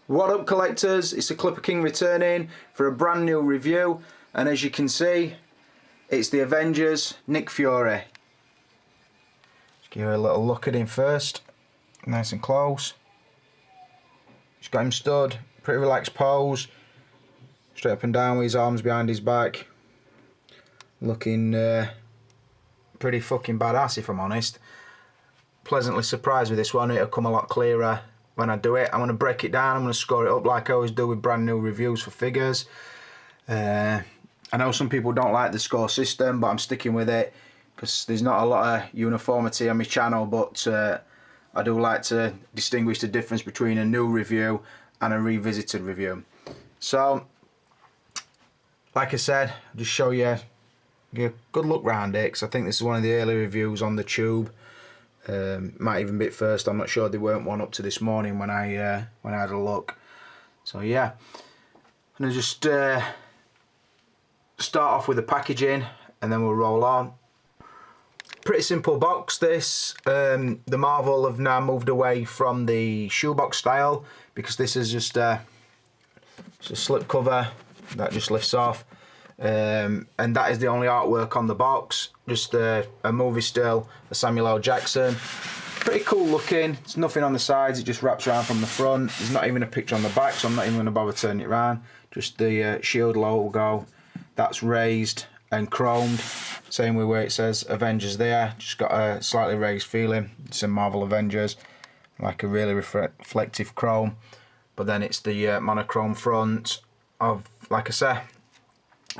What up, collectors? It's the Clipper King returning for a brand new review, and as you can see, it's the Avengers Nick Fury. Just give you a little look at him first, nice and close. Just got him stood, pretty relaxed pose, straight up and down with his arms behind his back, looking pretty fucking badass if I'm honest. Pleasantly surprised with this one. It'll come a lot clearer when I do it. I'm going to break it down, I'm going to score it up like I always do with brand new reviews for figures. I know some people don't like the score system, but I'm sticking with it because there's not a lot of uniformity on my channel, but I do like to distinguish the difference between a new review and a revisited review. So, like I said, I'll just show you, give a good look round it, because I think this is one of the early reviews on the tube. Might even be first, I'm not sure. They weren't one up to this morning when I had a look. So yeah, I'm gonna just start off with the packaging and then we'll roll on. Pretty simple box this. The Marvel have now moved away from the shoebox style because this is just a slip cover that just lifts off. And that is the only artwork on the box, just a movie still, a Samuel L. Jackson. Pretty cool looking. There's nothing on the sides, it just wraps around from the front. There's not even a picture on the back, so I'm not even going to bother turning it around. Just the shield logo, that's raised and chromed, same way where it says Avengers there, just got a slightly raised feeling. It's a Marvel Avengers, like a really reflective chrome, but then it's the monochrome front of, like I say,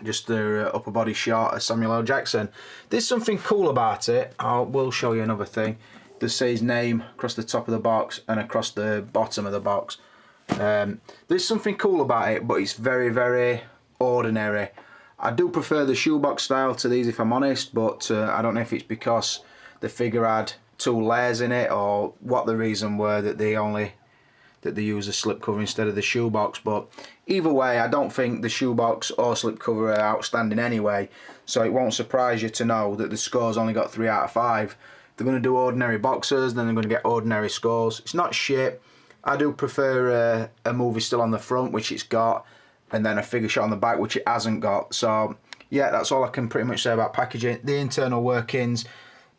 just the upper body shot of Samuel L. Jackson. There's something cool about it. I will show you another thing. It does say his name across the top of the box and across the bottom of the box. There's something cool about it, but it's very, very ordinary. I do prefer the shoebox style to these if I'm honest, but I don't know if it's because the figure had 2 layers in it or what the reason were that they use a slipcover instead of the shoebox. But either way, I don't think the shoebox or slipcover are outstanding anyway, so it won't surprise you to know that the score's only got 3 out of 5. If they're going to do ordinary boxes, then they're going to get ordinary scores. It's not shit. I do prefer a movie still on the front, which it's got, and then a figure shot on the back, which it hasn't got. So yeah, that's all I can pretty much say about packaging. The internal workings: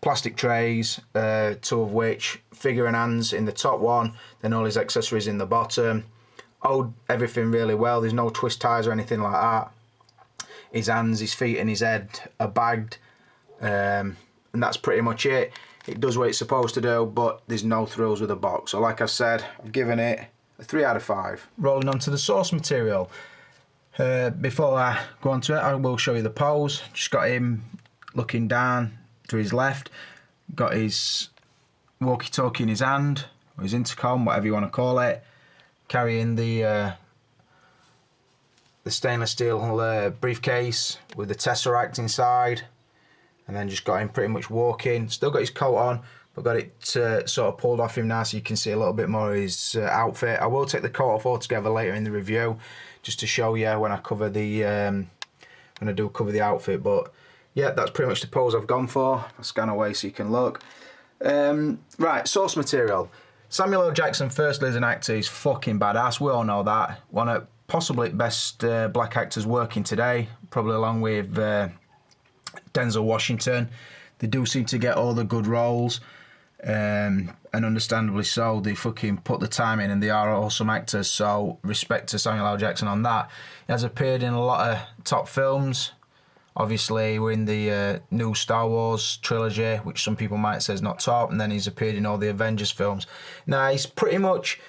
plastic trays, 2 of which, figure and hands in the top one, then all his accessories in the bottom. Hold everything really well, there's no twist ties or anything like that. His hands, his feet and his head are bagged, and that's pretty much it. It does what it's supposed to do, but there's no thrills with the box. So like I said, I've given it a 3 out of 5. Rolling on to the source material. Before I go on to it, I will show you the pose. Just got him looking down to his left, got his walkie-talkie in his hand, or his intercom, whatever you want to call it, carrying the stainless steel briefcase with the Tesseract inside, and then just got him pretty much walking. Still got his coat on, but got it sort of pulled off him now so you can see a little bit more of his outfit. I will take the coat off altogether later in the review, just to show you when I cover the when I do cover the outfit. But yeah, that's pretty much the pose I've gone for. I'll scan away so you can look. Right, source material. Samuel L. Jackson, firstly as an actor, is fucking badass. We all know that. One of possibly best black actors working today, probably along with Denzel Washington. They do seem to get all the good roles, and understandably so. They fucking put the time in, and they are awesome actors, so respect to Samuel L. Jackson on that. He has appeared in a lot of top films. Obviously, we're in the new Star Wars trilogy, which some people might say is not top, and then he's appeared in all the Avengers films. Now, he's pretty much,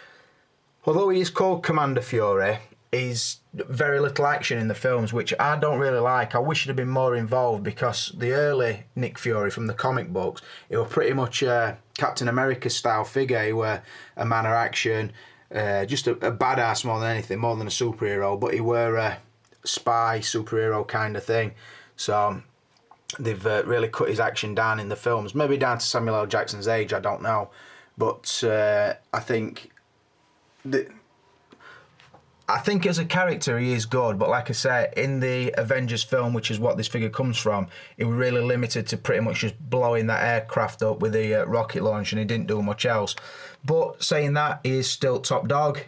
although he is called Commander Fury, he's very little action in the films, which I don't really like. I wish he'd have been more involved, because the early Nick Fury from the comic books, he was pretty much a Captain America style figure. He were a man of action, just a badass more than anything, more than a superhero, but he were a spy superhero kind of thing. So they've really cut his action down in the films, maybe down to Samuel L. Jackson's age, I don't know, but I think as a character he is good, but like I say, in the Avengers film, which is what this figure comes from, he was really limited to pretty much just blowing that aircraft up with the rocket launch, and he didn't do much else. But saying that, he is still top dog.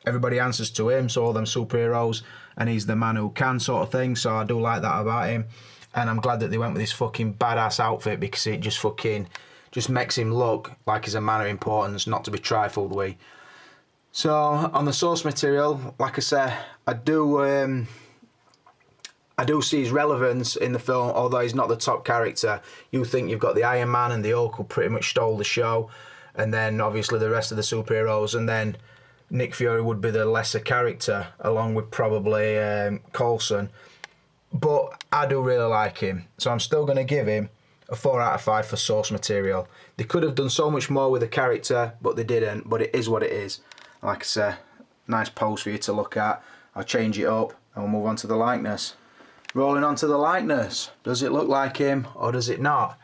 everybody answers to him, so all them superheroes, and he's the man who can, sort of thing. So I do like that about him, and I'm glad that they went with this fucking badass outfit, because it just makes him look like he's a man of importance, not to be trifled with. So on the source material, like I say, I do see his relevance in the film, although he's not the top character. You think you've got the Iron Man and the Hulk, who pretty much stole the show, and then obviously the rest of the superheroes, and then Nick Fury would be the lesser character, along with probably Coulson. But I do really like him, so I'm still going to give him a 4 out of 5 for source material. They could have done so much more with the character, but they didn't. But it is what it is. Like I say, nice pose for you to look at. I'll change it up and we'll move on to the likeness. Rolling on to the likeness. Does it look like him or does it not?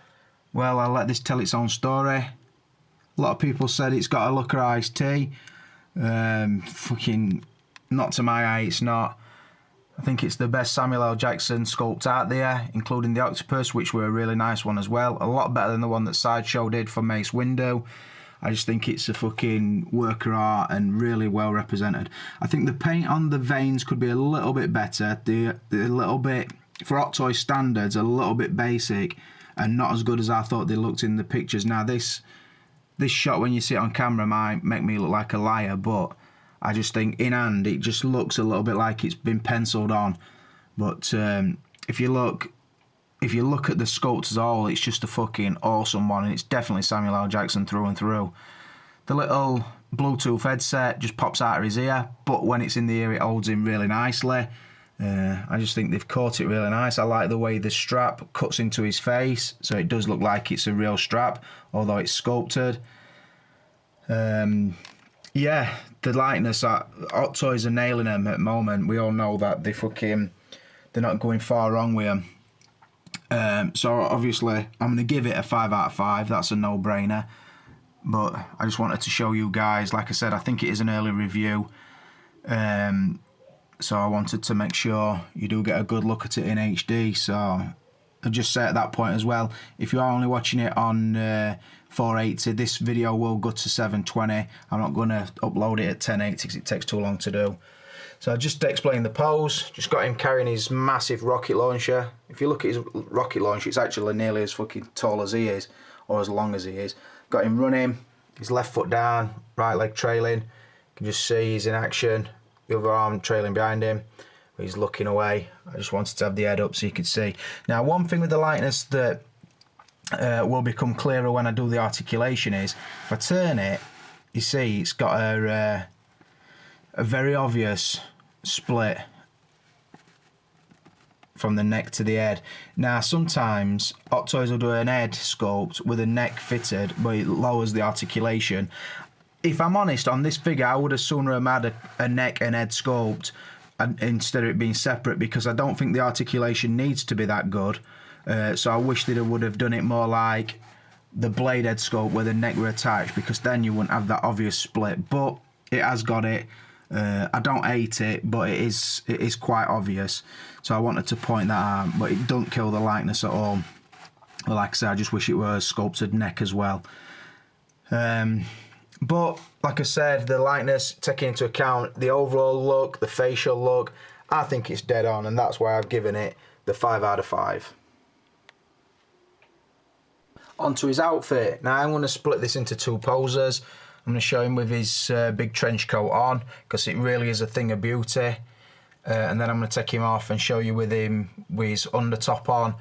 Well, I'll let this tell its own story. A lot of people said it's got a look of Ice-T. Fucking not to my eye, it's not. I think it's the best Samuel L. Jackson sculpt out there, including the octopus, which were a really nice one as well. A lot better than the one that Sideshow did for Mace Windu. I just think it's a fucking work of art and really well represented. I think the paint on the veins could be a little bit better. The little bit, for Hot Toy standards, a little bit basic and not as good as I thought they looked in the pictures. Now this shot, when you see it on camera, might make me look like a liar, but I just think in hand it just looks a little bit like it's been penciled on. But if you look at the sculpt as a whole, it's just a fucking awesome one, and it's definitely Samuel L. Jackson through and through. The little Bluetooth headset just pops out of his ear, but when it's in the ear it holds him really nicely. I just think they've caught it really nice. I like the way the strap cuts into his face, so it does look like it's a real strap, although it's sculpted. Yeah, the likeness, Hot Toys are nailing them at the moment. We all know that they're not going far wrong with them. So obviously I'm going to give it a 5 out of 5. That's a no-brainer. But I just wanted to show you guys, like I said, I think it is an early review. So I wanted to make sure you do get a good look at it in HD. So I'll just say at that point as well, if you are only watching it on 480, this video will go to 720. I'm not going to upload it at 1080 because it takes too long to do. So I just explained the pose. Just got him carrying his massive rocket launcher. If you look at his rocket launcher, it's actually nearly as fucking tall as he is, or as long as he is. Got him running, his left foot down, right leg trailing. You can just see he's in action. The other arm trailing behind him. He's looking away. I just wanted to have the head up so you could see. Now, one thing with the likeness that will become clearer when I do the articulation is, if I turn it, you see it's got a very obvious split from the neck to the head. Now, sometimes Hot Toys will do an head sculpt with a neck fitted, but it lowers the articulation. If I'm honest, on this figure, I would have sooner have had a neck and head sculpt instead of it being separate, because I don't think the articulation needs to be that good. So I wish they would have done it more like the blade head sculpt where the neck were attached, because then you wouldn't have that obvious split. But it has got it. I don't hate it, but it is quite obvious. So I wanted to point that out, but it don't kill the likeness at all. But like I said, I just wish it were a sculpted neck as well. But like I said, the likeness, taking into account the overall look, the facial look, I think it's dead on, and that's why I've given it the 5 out of 5. Onto his outfit. Now I'm going to split this into 2 poses. I'm going to show him with his big trench coat on, because it really is a thing of beauty. And then I'm going to take him off and show you with his undertop on,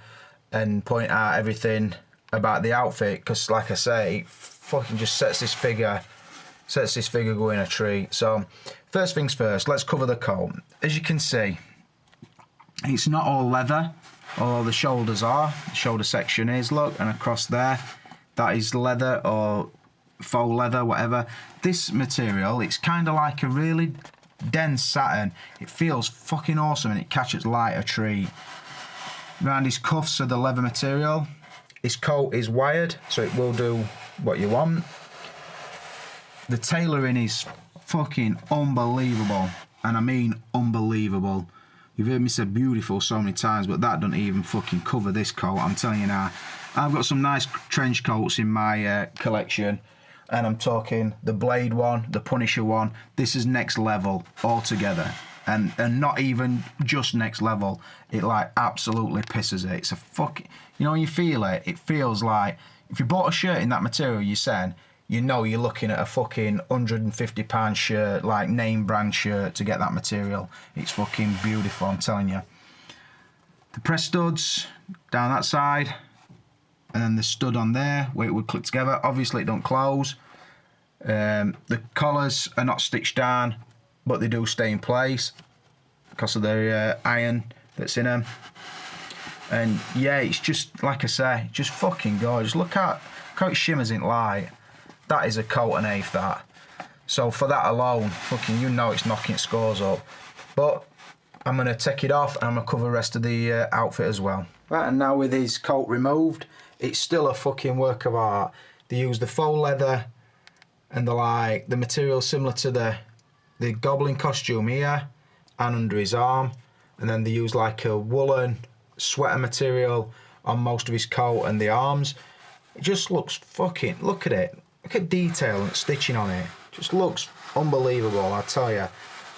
and point out everything about the outfit, because like I say, it fucking just sets this figure going a treat. So first things first, let's cover the coat. As you can see, it's not all leather, although the shoulders are. The shoulder section is, look, and across there, that is leather or faux leather, whatever. This material, it's kind of like a really dense satin. It feels fucking awesome, and it catches light a treat. Around his cuffs are the leather material. His coat is wired, so it will do what you want. The tailoring is fucking unbelievable, and I mean unbelievable. You've heard me say beautiful so many times, but that doesn't even fucking cover this coat, I'm telling you now. I've got some nice trench coats in my collection. and I'm talking the Blade one, the Punisher one. This is next level altogether, and not even just next level. It like absolutely pisses it. It's a fucking, you know, when you feel it, it feels like if you bought a shirt in that material, you're saying, you know, you're looking at a fucking £150 shirt, like name brand shirt, to get that material. It's fucking beautiful, I'm telling you. The press studs down that side, and then the stud on there where it would click together. Obviously it don't close. The collars are not stitched down, but they do stay in place because of the iron that's in them. And yeah, it's just, like I say, just fucking gorgeous. Look how it shimmers in light. That is a coat and a half, that. So for that alone, fucking, you know it's knocking scores up. But I'm going to take it off and I'm going to cover the rest of the outfit as well. Right, and now with his coat removed, it's still a fucking work of art. They use the faux leather and the material similar to the Goblin costume here and under his arm. And then they use like a woolen sweater material on most of his coat and the arms. It just looks fucking, look at it. Look at detail and stitching on it. Just looks unbelievable, I tell you.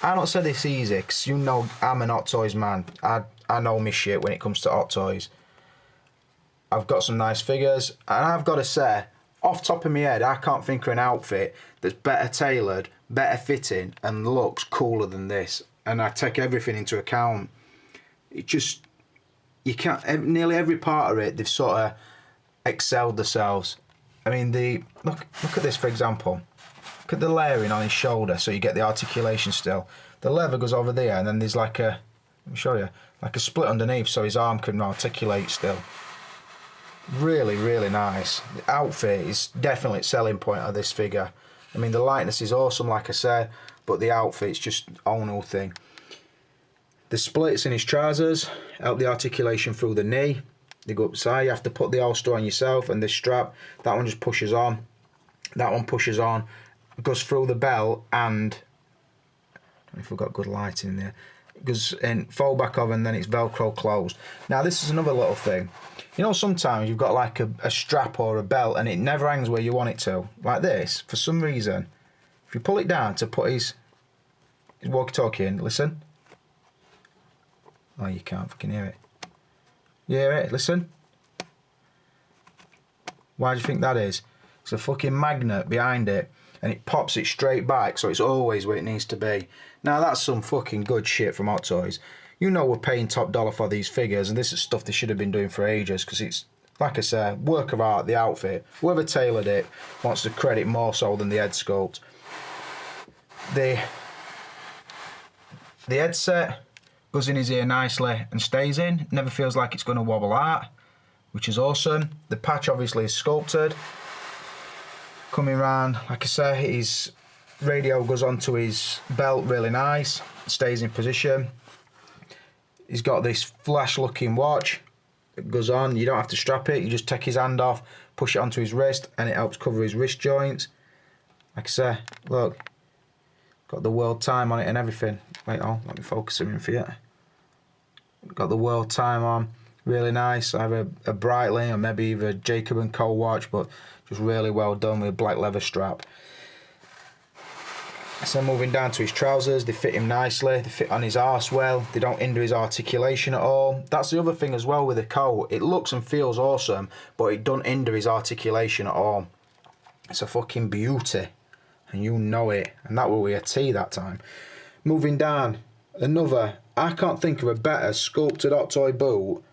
I don't say this easy, because you know I'm an Hot Toys man. I know me shit when it comes to Hot Toys. I've got some nice figures, and I've got to say, off top of my head, I can't think of an outfit that's better tailored, better fitting, and looks cooler than this. And I take everything into account. It just, you can't, nearly every part of it, they've sort of excelled themselves. I mean, look at this, for example. Look at the layering on his shoulder, so you get the articulation still. The leather goes over there, and then there's like a, let me show you, like a split underneath, so his arm can articulate still. Really, really nice. The outfit is definitely a selling point of this figure. I mean, the lightness is awesome, like I said, but the outfit's just own whole thing. The splits in his trousers help the articulation through the knee. They go up the side. You have to put the holster on yourself, and this strap, that one just pushes on. That one pushes on, goes through the belt, and I don't know if we've got good lighting in there. It goes in, fold back over, and then it's Velcro closed. Now this is another little thing. You know, sometimes you've got like a strap or a belt, and it never hangs where you want it to. Like this, for some reason, if you pull it down to put his walkie-talkie in, listen. Oh, you can't fucking hear it. You hear it? Listen. Why do you think that is? It's a fucking magnet behind it, and it pops it straight back, so it's always where it needs to be. Now that's some fucking good shit from Hot Toys. You know we're paying top dollar for these figures, and this is stuff they should have been doing for ages, because it's, like I said, work of art, the outfit. Whoever tailored it wants the credit more so than the head sculpt. The headset goes in his ear nicely and stays in. Never feels like it's going to wobble out, which is awesome. The patch obviously is sculpted. Coming around, like I say, his radio goes onto his belt really nice, stays in position. He's got this flash looking watch. It goes on, you don't have to strap it, you just take his hand off, push it onto his wrist, and it helps cover his wrist joints. Like I say, look, got the world time on it and everything. Wait on, let me focus him in for you. Got the world time on, really nice. I have a Breitling or maybe either Jacob & Co watch, but just really well done with a black leather strap. So moving down to his trousers, they fit him nicely, they fit on his arse well, they don't hinder his articulation at all. That's the other thing as well with the coat, it looks and feels awesome, but it don't hinder his articulation at all. It's a fucking beauty, and you know it, and that will be a T that time. Moving down, another, I can't think of a better sculpted Hot Toy boot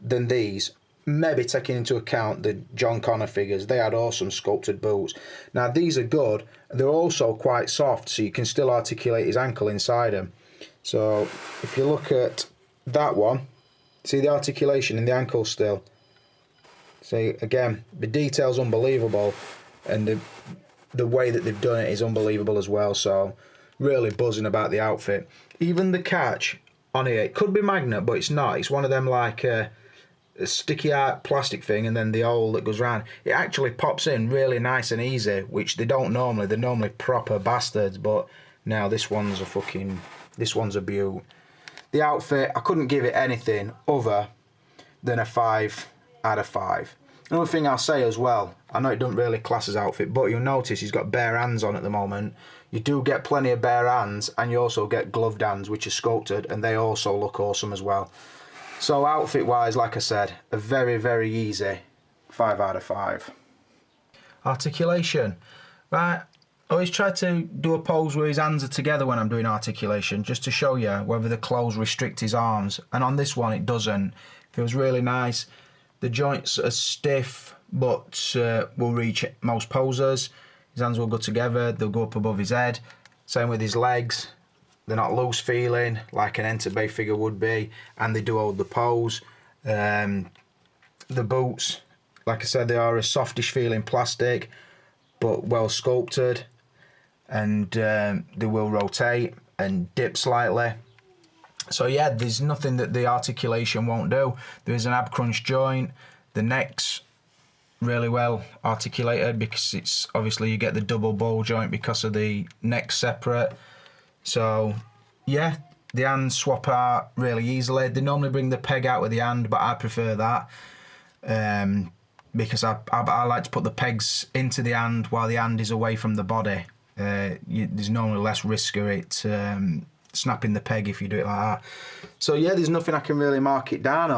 than these. Maybe taking into account the John Connor figures, they had awesome sculpted boots. Now these are good, they're also quite soft, so you can still articulate his ankle inside them. So if you look at that one, see the articulation in the ankle still. See, again, the detail's unbelievable, and the way that they've done it is unbelievable as well, so really buzzing about the outfit. Even the catch on here, it could be magnet, but it's not. It's one of them like a sticky out plastic thing, and then the hole that goes round. It actually pops in really nice and easy, which they don't normally. They're normally proper bastards, but now this one's a beaut. The outfit, I couldn't give it anything other than a 5 out of 5. Another thing I'll say as well, I know it doesn't really class as outfit, but you'll notice he's got bare hands on at the moment. You do get plenty of bare hands, and you also get gloved hands, which are sculpted, and they also look awesome as well. So outfit wise, like I said, a very, very easy 5 out of 5. Articulation. Right, I always try to do a pose where his hands are together when I'm doing articulation, just to show you whether the clothes restrict his arms, and on this one it doesn't. It feels really nice. The joints are stiff, but will reach most posers. His hands will go together, they'll go up above his head. Same with his legs. They're not loose feeling like an Entebbe figure would be, and they do hold the pose. The boots, like I said, they are a softish feeling plastic, but well sculpted, and they will rotate and dip slightly. So yeah, there's nothing that the articulation won't do. There is an ab crunch joint. The neck's really well articulated because it's obviously you get the double ball joint because of the neck separate. So yeah, the hands swap out really easily. They normally bring the peg out with the hand, but I prefer that because I like to put the pegs into the hand while the hand is away from the body. There's normally less risk of it snapping the peg if you do it like that. So yeah, there's nothing I can really mark it down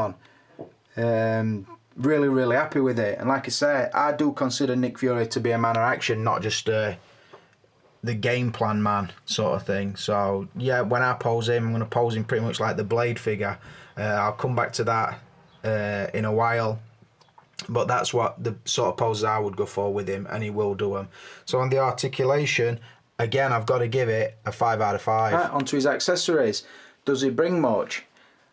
on. Really, really happy with it. And like I say, I do consider Nick Fury to be a man of action, not just the game plan man sort of thing. So yeah, when I pose him, I'm going to pose him pretty much like the Blade figure. I'll come back to that in a while. But that's what the sort of poses I would go for with him, and he will do them. So on the articulation, again, I've got to give it a 5 out of 5. Right, onto his accessories. Does he bring much?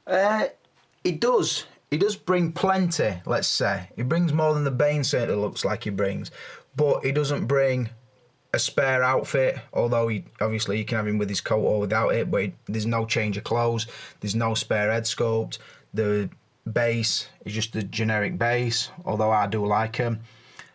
He does. He does bring plenty, let's say. He brings more than the Bane certainly looks like he brings. But he doesn't bring a spare outfit, although obviously you can have him with his coat or without it, but there's no change of clothes. There's no spare head sculpt. The base is just the generic base, although I do like him.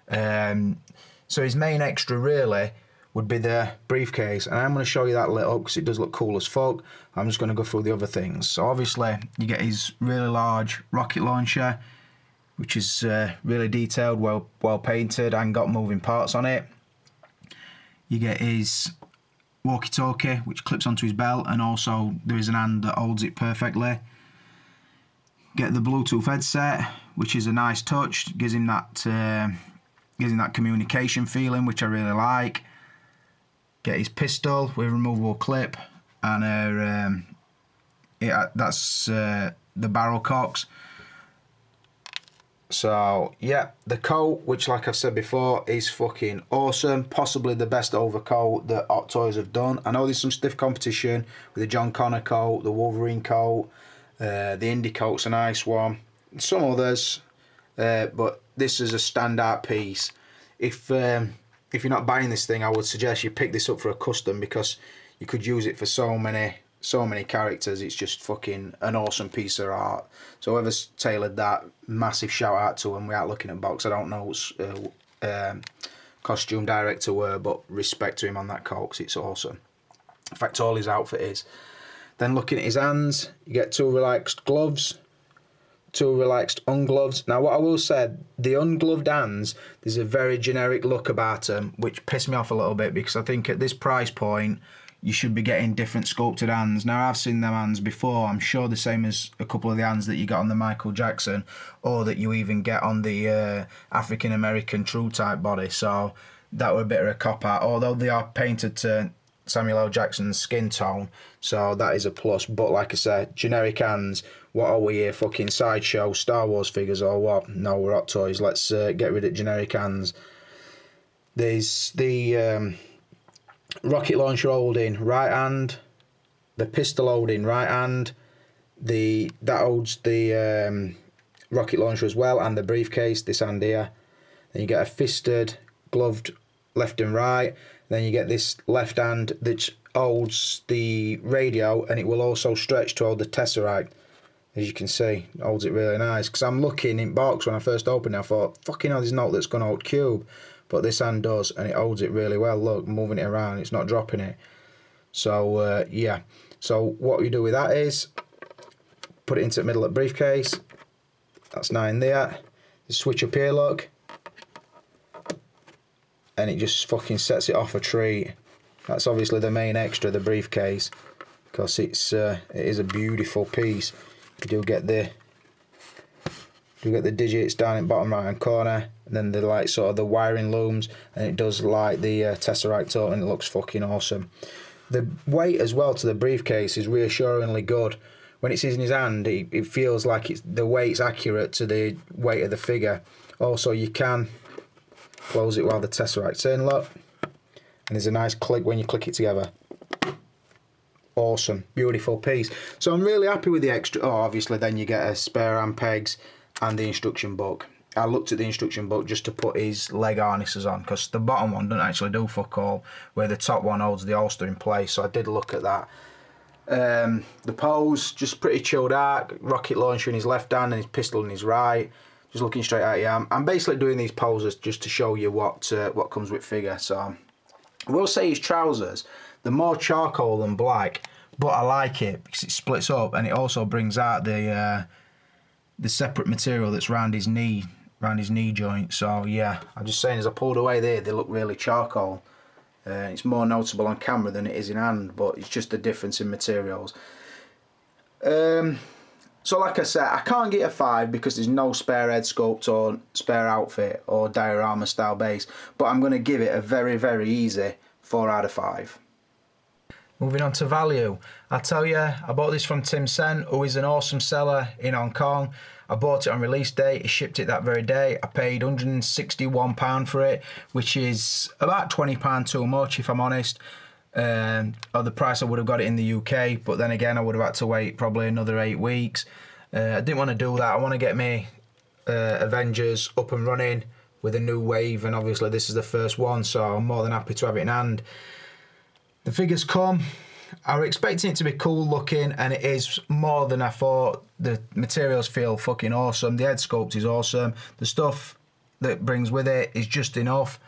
So his main extra really would be the briefcase, and I'm going to show you that lit up because it does look cool as fuck. I'm just going to go through the other things. So obviously you get his really large rocket launcher, which is really detailed, well painted, and got moving parts on it. You get his walkie-talkie, which clips onto his belt, and also there is an hand that holds it perfectly. Get the Bluetooth headset, which is a nice touch, gives him that communication feeling, which I really like. Get his pistol with a removable clip, and that's the barrel cocks. So yeah, the coat, which like I've said before, is fucking awesome. Possibly the best overcoat that Hot Toys have done. I know there's some stiff competition with the John Connor coat, the Wolverine coat, the Indy coat's a nice one. Some others, but this is a standout piece. If you're not buying this thing, I would suggest you pick this up for a custom, because you could use it for so many characters. It's just fucking an awesome piece of art. So whoever's tailored that, massive shout out to them. We are looking at box. I don't know what's costume director were, but respect to him on that coat, because it's awesome. In fact, all his outfit is. Then looking at his hands, you get 2 relaxed gloves, 2 relaxed ungloves. Now what I will say, the ungloved hands, there's a very generic look about them, which pissed me off a little bit, because I think at this price point you should be getting different sculpted hands. Now I've seen them hands before, I'm sure the same as a couple of the hands that you got on the Michael Jackson, or that you even get on the African American true type body, so that were a bit of a cop out, although they are painted to Samuel L. Jackson's skin tone, so that is a plus. But like I said, generic hands. What are we here, fucking Sideshow Star Wars figures or what? No, we're Hot Toys. Let's get rid of generic hands. There's the rocket launcher holding right hand, the pistol holding right hand, that holds the rocket launcher as well, and the briefcase, this hand here. Then you get a fisted, gloved left and right. Then you get this left hand that holds the radio, and it will also stretch to hold the Tesseract. As you can see, it holds it really nice. Because I'm looking in box when I first opened it, I thought, fucking hell, there's no that's going to hold cube. But this hand does, and it holds it really well. Look, moving it around, it's not dropping it. So, yeah. So what you do with that is, put it into the middle of the briefcase. That's 9 there. The switch up here, look. And it just fucking sets it off a treat. That's obviously the main extra, the briefcase, because it is a beautiful piece. You do get the digits down in the bottom right hand corner, and then the like sort of the wiring looms, and it does like the tesseract tool, and it looks fucking awesome. The weight as well to the briefcase is reassuringly good. When it's in his hand, it feels like the weight's accurate to the weight of the figure. Also, you can close it while the tesseract's in, look. And there's a nice click when you click it together. Awesome, beautiful piece. So I'm really happy with the extra. Oh, obviously then you get a spare hand pegs and the instruction book. I looked at the instruction book just to put his leg harnesses on, because the bottom one doesn't actually do fuck all, where the top one holds the holster in place, so I did look at that. The pose, just pretty chilled out, rocket launcher in his left hand and his pistol in his right, just looking straight at you. I'm basically doing these poses just to show you what comes with figure. So I will say his trousers, they're more charcoal than black, but I like it because it splits up and it also brings out the separate material that's round his knee joint. So yeah, I'm just saying, as I pulled away there, they look really charcoal. It's more noticeable on camera than it is in hand, but it's just the difference in materials. So like I said, I can't get a 5 because there's no spare head sculpt or spare outfit or diorama style base, but I'm going to give it a very, very easy 4 out of 5. Moving on to value. I tell you, I bought this from Tim Sen, who is an awesome seller in Hong Kong. I bought it on release day, he shipped it that very day. I paid £161 for it, which is about £20 too much if I'm honest. Or the price I would have got it in the UK, but then again I would have had to wait probably another 8 weeks. I didn't want to do that. I want to get me Avengers up and running with a new wave, and obviously this is the first one, so I'm more than happy to have it in hand. The figures come. I was expecting it to be cool looking, and it is more than I thought. The materials feel fucking awesome. The head sculpt is awesome. The stuff that brings with it is just enough.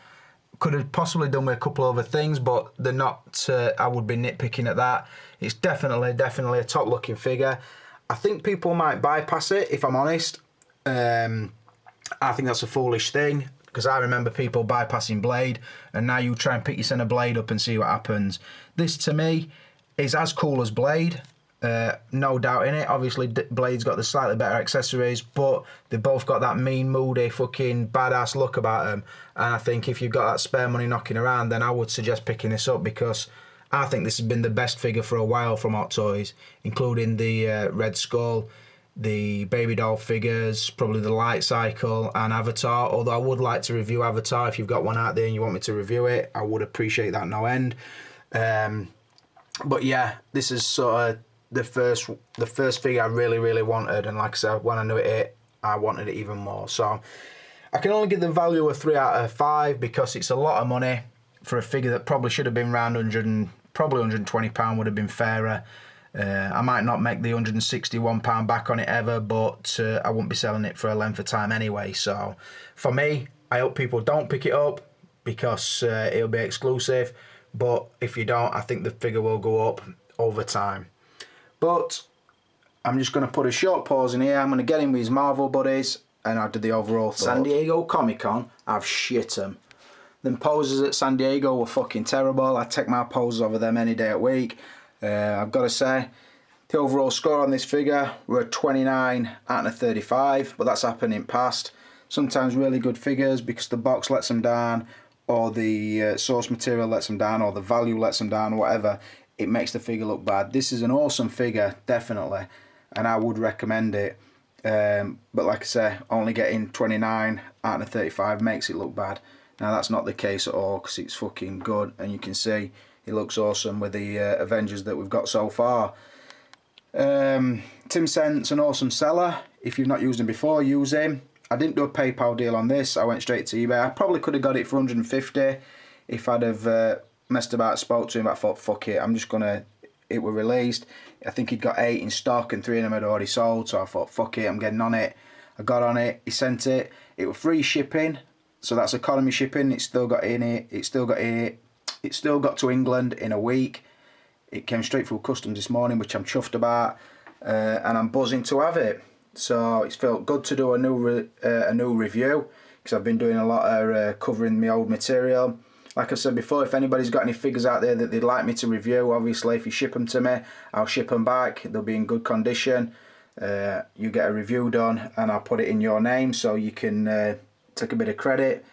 Could have possibly done with a couple other things, but they're not. I would be nitpicking at that. It's definitely a top looking figure. I think people might bypass it, if I'm honest. I think that's a foolish thing, because I remember people bypassing Blade, and now you try and pick your centre Blade up and see what happens. This to me is as cool as Blade, no doubt in it. Obviously Blade's got the slightly better accessories, but they've both got that mean, moody, fucking badass look about them. And I think if you've got that spare money knocking around, then I would suggest picking this up, because I think this has been the best figure for a while from Hot Toys, including the Red Skull, the Baby Doll figures, probably the Light Cycle and Avatar. Although I would like to review Avatar. If you've got one out there and you want me to review it, I would appreciate that no end. But yeah, this is sort of the first figure I really wanted, and like I said, when I knew it, I wanted it even more. So I can only give the value a 3 out of 5 because it's a lot of money for a figure that probably should have been around probably £120 would have been fairer. I might not make the £161 back on it ever, but I wouldn't be selling it for a length of time anyway. So for me, I hope people don't pick it up because it'll be exclusive. But if you don't, I think the figure will go up over time. But I'm just going to put a short pause in here. I'm going to get in with his Marvel buddies and I'll do the overall thought. San Diego Comic Con, I've shit them. Them poses at San Diego were fucking terrible. I take my poses over them any day a week. I've got to say, the overall score on this figure were a 29 out of 35, but that's happened in past. Sometimes really good figures because the box lets them down, or the source material lets them down, or the value lets them down, or whatever. It makes the figure look bad. This is an awesome figure, definitely, and I would recommend it. But like I say, only getting 29 out of 35 makes it look bad. Now that's not the case at all, because it's fucking good, and you can see it looks awesome with the Avengers that we've got so far. Tim Sen's an awesome seller. If you've not used him before, use him. I didn't do a PayPal deal on this. I went straight to eBay. I probably could have got it for 150 if I'd have messed about, spoke to him. I thought, fuck it, I'm just gonna. It were released. I think he'd got 8 in stock and 3 of them had already sold. So I thought, fuck it, I'm getting on it. I got on it. He sent it. It was free shipping. So that's economy shipping. It's still got in it. It's still got to England in a week. It came straight through customs this morning, which I'm chuffed about, and I'm buzzing to have it. so it's felt good to do a new review, because I've been doing a lot of covering my old material. Like I said before, if anybody's got any figures out there that they'd like me to review, obviously if you ship them to me, I'll ship them back. They'll be in good condition. You get a review done and I'll put it in your name so you can take a bit of credit.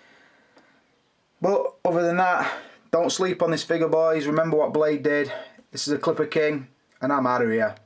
But other than that, don't sleep on this figure, boys. Remember what Blade did. This is a Clipper King and I'm out of here.